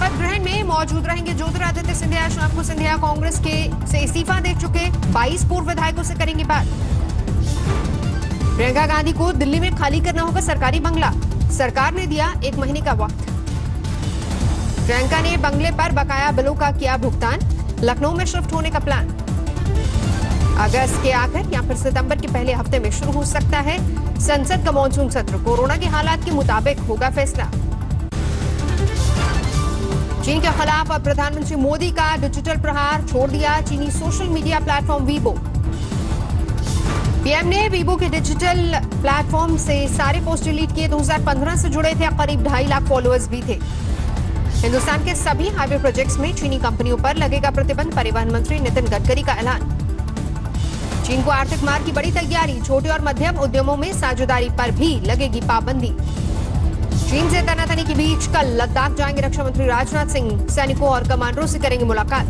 शपथ ग्रहण में मौजूद रहेंगे ज्योतिरादित्य सिंधिया। शाम को सिंधिया कांग्रेस से इस्तीफा दे चुके 22 पूर्व विधायकों से करेंगे बात। प्रियंका गांधी को दिल्ली में खाली करना होगा सरकारी बंगला, सरकार ने दिया 1 महीने का वक्त। प्रियंका ने बंगले पर बकाया बिलों का किया भुगतान, लखनऊ में शिफ्ट होने का प्लान। अगस्त के आखिर या फिर सितंबर के पहले हफ्ते में शुरू हो सकता है संसद का मॉनसून सत्र। कोरोना के हालात के मुताबिक होगा फैसला। चीन के खिलाफ अब प्रधानमंत्री मोदी का डिजिटल प्रहार, छोड़ दिया चीनी social media platform Weibo. PM ने वीबो के डिजिटल प्लेटफॉर्म से सारे पोस्ट डिलीट किए। 2015 से जुड़े थे, करीब 2.5 लाख फॉलोअर्स भी थे। हिंदुस्तान के सभी हाईवे प्रोजेक्ट्स में चीनी कंपनियों पर लगेगा प्रतिबंध, परिवहन मंत्री नितिन गडकरी का ऐलान। चीन को आर्थिक मार की बड़ी तैयारी, छोटे और मध्यम उद्यमों में साझेदारी पर भी लगेगी पाबंदी। चीन से तनातनी के बीच कल लद्दाख जाएंगे रक्षा मंत्री राजनाथ सिंह, सैनिकों और कमांडरों से करेंगे मुलाकात।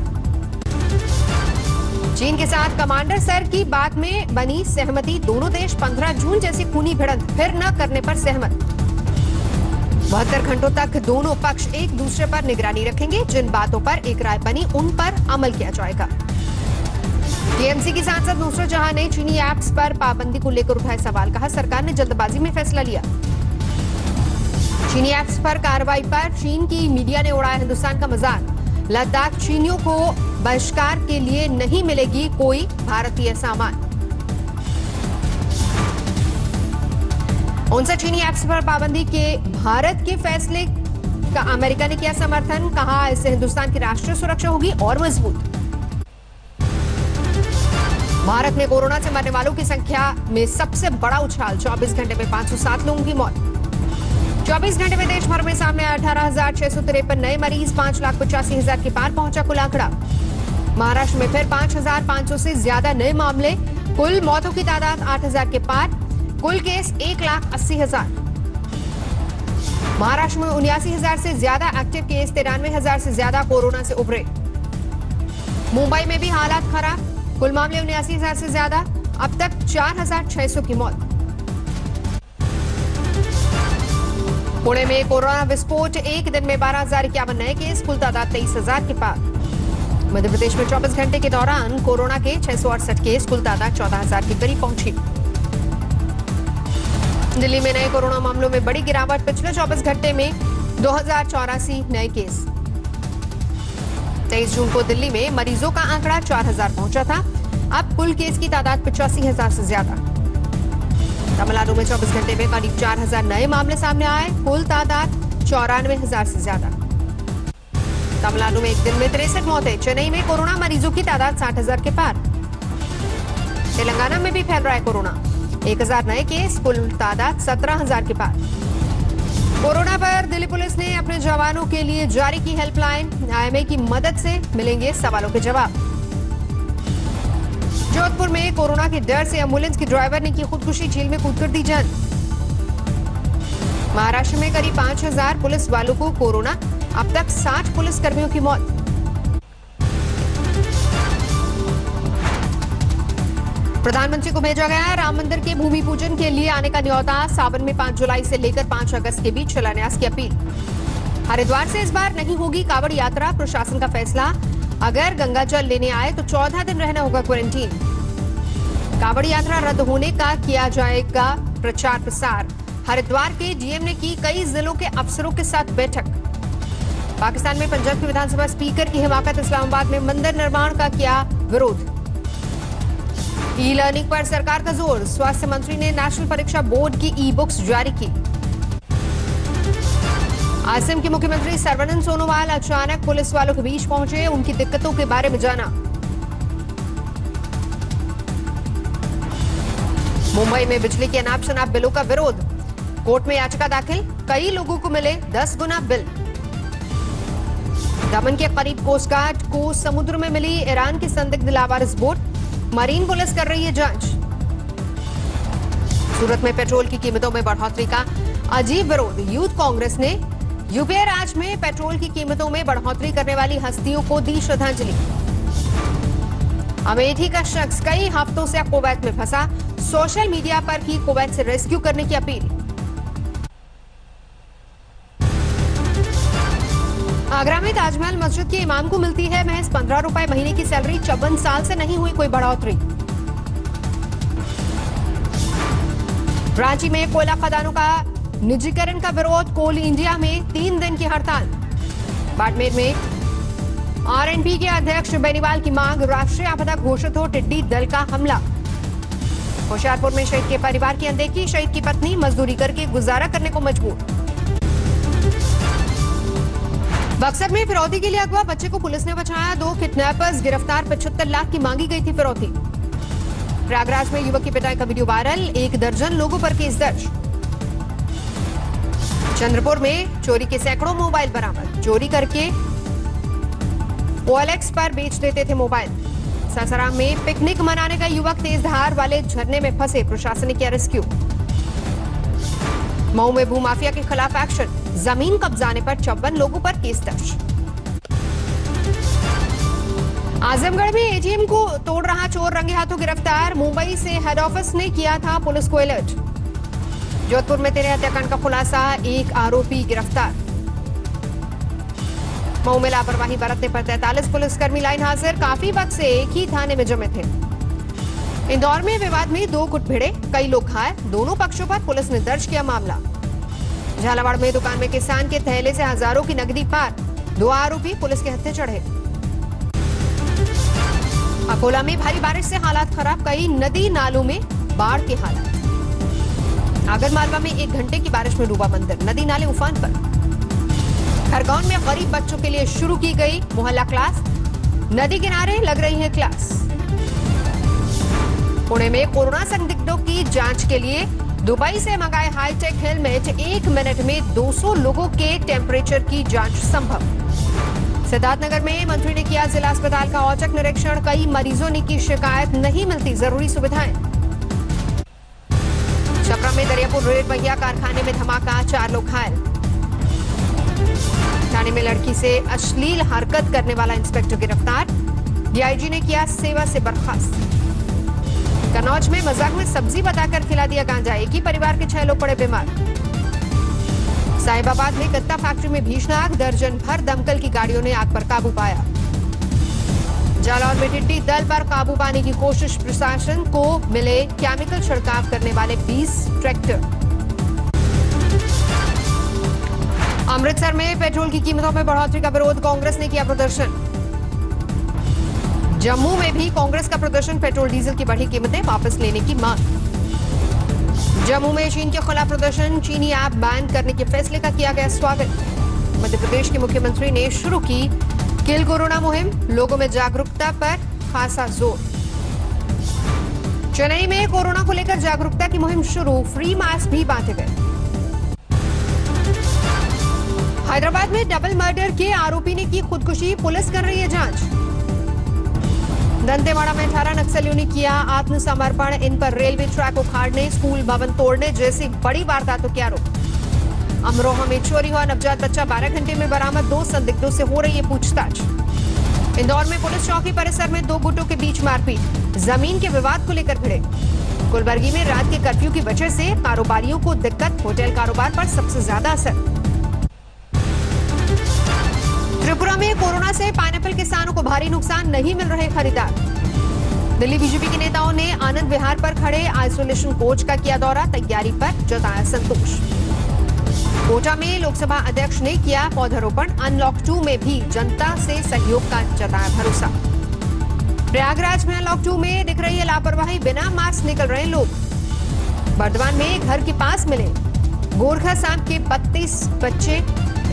चीन के साथ कमांडर स्तर की बात में बनी सहमति, दोनों देश 15 जून जैसी खूनी भिड़ंत फिर न करने पर सहमत। 72 घंटों तक दोनों पक्ष एक दूसरे पर निगरानी रखेंगे, जिन बातों पर एक राय बनी उन पर अमल किया जाएगा। टीएमसी की सांसद नुसरत जहां ने चीनी ऐप्स पर पाबंदी को लेकर उठाए सवाल, कहा सरकार ने जल्दबाजी में फैसला लिया। चीनी ऐप्स पर कार्रवाई पर चीन की मीडिया ने उड़ाया हिंदुस्तान का मजाक। लद्दाख चीनियों को बहिष्कार के लिए नहीं मिलेगी कोई भारतीय सामान। 59 चीनी ऐप्स पर पाबंदी के भारत के फैसले का अमेरिका ने किया समर्थन, कहा इससे हिंदुस्तान की राष्ट्रीय सुरक्षा होगी और मजबूत। भारत में कोरोना से मरने वालों की संख्या में सबसे बड़ा उछाल, 24 घंटे में 507 लोगों की मौत। 24 घंटे में देश भर में सामने 18,653 नए मरीज, 5,85,000 के पार पहुंचा कुल आंकड़ा। महाराष्ट्र में फिर 5,500 से ज्यादा नए मामले, कुल मौतों की तादाद 8,000 के पार, कुल केस 1,80,000। महाराष्ट्र में 79,000 से ज्यादा एक्टिव केस, 93,000 से ज्यादा कोरोना से उभरे। मुंबई में भी हालात खराब, कुल मामले 79,000 से ज्यादा, अब तक 4,600 की मौत। पुणे में कोरोना विस्फोट, एक दिन में 12,051 नए केस, कुल तादाद 23,000 के पार। मध्य प्रदेश में 24 घंटे के दौरान कोरोना के 668 केस, कुल तादाद 14,000 के करीब पहुंची। दिल्ली में नए कोरोना मामलों में बड़ी गिरावट, पिछले 24 घंटे में 2,084 नए केस। 23 जून को दिल्ली में मरीजों का आंकड़ा 4,000 पहुंचा था, अब कुल केस की तादाद 85,000 से ज्यादा। तमिलनाडु में 24 घंटे में करीब 4,000 नए मामले सामने आए, कुल तादाद 94,000 से ज्यादा। तमिलनाडु में एक दिन में 63 मौतें, चेन्नई में कोरोना मरीजों की तादाद 60,000 के पार। तेलंगाना में भी फैल रहा है कोरोना, 1,000 नए केस, कुल तादाद 17,000 के पार। कोरोना पर दिल्ली पुलिस ने अपने जवानों के लिए जारी की हेल्पलाइन, आईएमए की मदद से मिलेंगे सवालों के जवाब। जोधपुर में कोरोना के डर से एम्बुलेंस के ड्राइवर ने की खुदकुशी, झील में कूदकर दी जान। महाराष्ट्र में करीब 5,000 पुलिस वालों को कोरोना, अब तक 60 पुलिस कर्मियों की मौत। प्रधानमंत्री को भेजा गया राम मंदिर के भूमि पूजन के लिए आने का न्योता, सावन में 5 जुलाई से लेकर 5 अगस्त के बीच शिलान्यास की अपील। हरिद्वार से इस बार नहीं होगी कांवड़ यात्रा, प्रशासन का फैसला, अगर गंगा जल लेने आए तो 14 दिन रहना होगा क्वारंटीन। कांवड़ यात्रा रद्द होने का किया जाएगा प्रचार प्रसार। हरिद्वार के डीएम ने की कई जिलों के अफसरों के साथ बैठक। पाकिस्तान में पंजाब की विधानसभा स्पीकर की हिमाकत, इस्लामाबाद में मंदिर निर्माण का किया विरोध। ई लर्निंग पर सरकार का जोर, स्वास्थ्य मंत्री ने नेशनल परीक्षा बोर्ड की ई बुक्स जारी की। असम के मुख्यमंत्री सर्बानंद सोनोवाल अचानक पुलिस वालों के बीच पहुंचे, उनकी दिक्कतों के बारे में जाना। मुंबई में बिजली के अनाप शनाप बिलों का विरोध, कोर्ट में याचिका दाखिल, कई लोगों को मिले 10 गुना बिल। दमन के करीब कोस्ट गार्ड को समुद्र में मिली ईरान की संदिग्ध लावारिस बोट, मरीन पुलिस कर रही है जांच। सूरत में पेट्रोल की कीमतों में बढ़ोतरी का अजीब विरोध, यूथ कांग्रेस ने यूपीए राज में पेट्रोल की कीमतों में बढ़ोतरी करने वाली हस्तियों को दी श्रद्धांजलि। अमेठी का शख्स कई हफ्तों से कुवैत में फंसा, सोशल मीडिया पर की कुवैत से रेस्क्यू करने की अपील। आगरा में ताजमहल मस्जिद के इमाम को मिलती है महज 15 रुपए महीने की सैलरी। 54 साल से नहीं हुई कोई बढ़ोतरी। रांची में कोयला खदानों का निजीकरण का विरोध। कोल इंडिया में 3 दिन की हड़ताल। बाड़मेर में आरएनबी के अध्यक्ष बेनीवाल की मांग, राष्ट्रीय आपदा घोषित हो, टिड्डी दल का हमला। होशियारपुर में शहीद के परिवार की अनदेखी। शहीद की पत्नी मजदूरी करके गुजारा करने को मजबूर। बक्सर में फिरौती के लिए अगवा बच्चे को पुलिस ने बचाया। 2 किडनैपर्स गिरफ्तार। 75 लाख की मांगी गई थी फिरौती। प्रयागराज में युवक की पिटाई का वीडियो वायरल। 1 दर्जन लोगों पर केस दर्ज। चंद्रपुर में चोरी के सैकड़ों मोबाइल बरामद। चोरी करके OLX पर बेच देते थे मोबाइल। सासाराम में पिकनिक मनाने का युवक तेज धार वाले झरने में फंसे। प्रशासन ने किया रेस्क्यू। मऊ में भूमाफिया के खिलाफ एक्शन। जमीन कब्जाने पर 54 लोगों पर केस दर्ज। आजमगढ़ में ATM को तोड़ रहा चोर रंगे हाथों गिरफ्तार। मुंबई से हेड ऑफिस ने किया था पुलिस को अलर्ट। जोधपुर में तेरे हत्याकांड का खुलासा। 1 आरोपी गिरफ्तार। मऊ में लापरवाही बरतने पर 43 पुलिसकर्मी लाइन हाजिर। काफी वक्त से एक ही थाने में जमे थे। इंदौर में विवाद में 2 गुट भिड़े, कई लोग घायल। दोनों पक्षों पर पुलिस ने दर्ज किया मामला। झालावाड़ में दुकान में किसान के थैले से हजारों की नकदी पार। 2 आरोपी पुलिस के हत्थे चढ़े। अकोला में भारी बारिश से हालात खराब। कई नदी नालों में बाढ़ के हालात। आगरमालवा में 1 घंटे की बारिश में डूबा मंदिर। नदी नाले उफान पर। खरगोन में गरीब बच्चों के लिए शुरू की गई मोहल्ला क्लास। नदी किनारे लग रही है क्लास। पुणे में कोरोना संदिग्धों की जांच के लिए दुबई से मंगाए हाईटेक हेलमेट। 1 मिनट में 200 लोगों के टेम्परेचर की जांच संभव। सिद्धार्थनगर में मंत्री ने किया जिला अस्पताल का औचक निरीक्षण। कई मरीजों ने की शिकायत, नहीं मिलती जरूरी सुविधाएं। छपरा में दरियापुर रेल पहिया कारखाने में धमाका। 4 लोग घायल। थाने में लड़की से अश्लील हरकत करने वाला इंस्पेक्टर गिरफ्तार। DIG ने किया सेवा से बर्खास्त। कन्नौज में मजाक में सब्जी बताकर खिला दिया गांजा। एक ही परिवार के 6 लोग पड़े बीमार। साहिबाबाद में गत्ता फैक्ट्री में भीषण आग। दर्जन भर दमकल की गाड़ियों ने आग पर काबू पाया। जालौर में टिड्डी दल पर काबू पाने की कोशिश। प्रशासन को मिले केमिकल छिड़काव करने वाले 20 ट्रैक्टर। अमृतसर में पेट्रोल की कीमतों में बढ़ोतरी का विरोध। कांग्रेस ने किया प्रदर्शन। जम्मू में भी कांग्रेस का प्रदर्शन। पेट्रोल डीजल की बढ़ी कीमतें वापस लेने की मांग। जम्मू में चीन के खिलाफ प्रदर्शन। चीनी ऐप बैन करने के फैसले का किया गया स्वागत। मध्य प्रदेश के मुख्यमंत्री ने शुरू की किल कोरोना मुहिम। लोगों में जागरूकता पर खासा जोर। चेन्नई में कोरोना को लेकर जागरूकता की मुहिम शुरू। फ्री मास्क भी बांटे गए। हैदराबाद में डबल मर्डर के आरोपी ने की खुदकुशी। पुलिस कर रही है जांच। दंतेवाड़ा में 18 नक्सलियों ने किया आत्मसमर्पण। इन पर रेलवे ट्रैक उखाड़ने, स्कूल भवन तोड़ने जैसी बड़ी वारदातों के आरोप। अमरोहा में चोरी हुआ नवजात बच्चा 12 घंटे में बरामद। 2 संदिग्धों से हो रही है पूछताछ। इंदौर में पुलिस चौकी परिसर में 2 गुटों के बीच मारपीट। जमीन के विवाद को लेकर भिड़े। कुलबर्गी में रात के कर्फ्यू की वजह से कारोबारियों को दिक्कत। होटल कारोबार पर सबसे ज्यादा असर। त्रिपुरा में कोरोना से पाइनएप्पल किसानों को भारी नुकसान। नहीं मिल रहे खरीदार। दिल्ली बीजेपी के नेताओं ने आनंद विहार पर खड़े आइसोलेशन कोच का किया दौरा। तैयारी पर जताया संतोष। कोटा में लोकसभा अध्यक्ष ने किया पौधारोपण। अनलॉक 2 में भी जनता से सहयोग का जताया भरोसा। प्रयागराज में अनलॉक 2 में दिख रही है लापरवाही। बिना मास्क निकल रहे लोग। बर्दवान में घर के पास मिले गोरखा सांप के 32 बच्चे।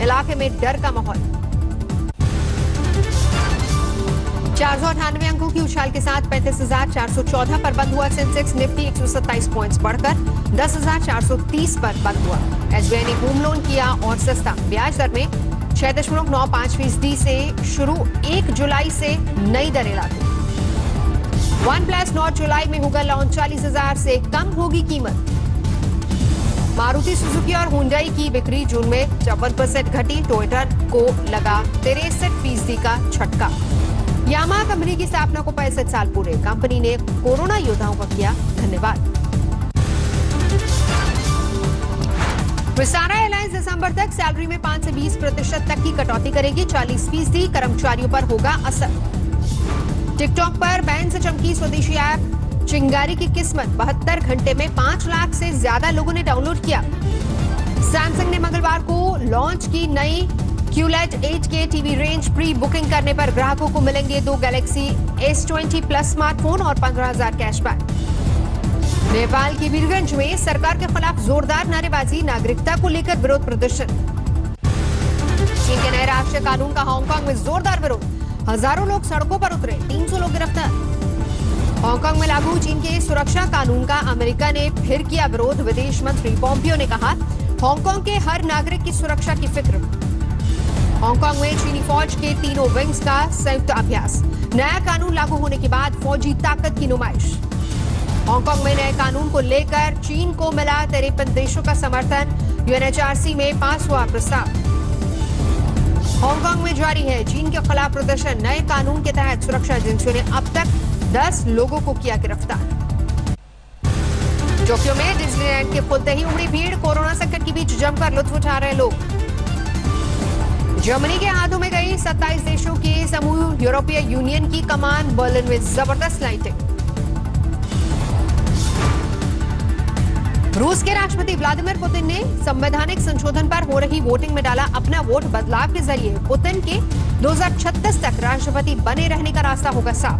इलाके में डर का माहौल। 498 अंकों की उछाल के साथ 35,414 पर बंद हुआ सेंसेक्स। निफ्टी 127 पॉइंट्स बढ़कर 10,430 पर बंद हुआ। SBI ने होम लोन किया और सस्ता। ब्याज दर में 6.95% से शुरू। 1 जुलाई से नई दरें लागू। OnePlus 9 जुलाई में होगा लॉन्च। 40,000 से कम होगी कीमत। मारुति सुजुकी और हुंडई की बिक्री जून में 54% घटी। टोयोटा को लगा 63% का झटका। यामाहा कंपनी की स्थापना को 65 साल पूरे। कंपनी ने कोरोना योद्धाओं का किया धन्यवाद। विस्तारा एयरलाइंस दिसंबर तक सैलरी में 5 से 20% तक की कटौती करेगी। 40% कर्मचारियों पर होगा असर। टिकटॉक पर बैन से चमकी स्वदेशी ऐप चिंगारी की किस्मत। 72 घंटे में 5 लाख से ज्यादा लोगों ने डाउनलोड किया। सैमसंग ने मंगलवार को लॉन्च की नई QLED 8K TV range. Pre booking करने पर ग्राहकों को मिलेंगे 2 गैलेक्सी S20 प्लस स्मार्टफोन और 15,000 कैशबैक। नेपाल के वीरगंज में सरकार के खिलाफ जोरदार नारेबाजी। नागरिकता को लेकर विरोध प्रदर्शन। चीन के नए राष्ट्रीय कानून का हांगकांग में जोरदार विरोध। हजारों लोग सड़कों पर उतरे। 300 लोग गिरफ्तार। हांगकांग में लागू चीन के सुरक्षा कानून का अमेरिका ने फिर किया विरोध। विदेश मंत्री पोम्पियो ने कहा, हांगकांग के हर नागरिक की सुरक्षा की फिक्र। हांगकांग में चीनी फौज के तीनों विंग्स का संयुक्त अभ्यास। नया कानून लागू होने के बाद फौजी ताकत की नुमाइश। हांगकांग में नए कानून को लेकर चीन को मिला 53 देशों का समर्थन। UNHRC में पास हुआ प्रस्ताव। हांगकांग में जारी है चीन के खिलाफ प्रदर्शन। नए कानून के तहत सुरक्षा एजेंसियों ने अब तक 10 लोगों को किया गिरफ्तार। टोक्यो में डिज्नीलैंड के खुलते ही उमड़ी भीड़। कोरोना संकट के बीच जमकर लुत्फ उठा रहे लोग। जर्मनी के हाथों में गई 27 देशों के समूह यूरोपीय यूनियन की कमान। बर्लिन में जबरदस्त लाइटिंग। रूस के राष्ट्रपति व्लादिमीर पुतिन ने संवैधानिक संशोधन पर हो रही वोटिंग में डाला अपना वोट। बदलाव के जरिए पुतिन के 2036 तक राष्ट्रपति बने रहने का रास्ता होगा साफ।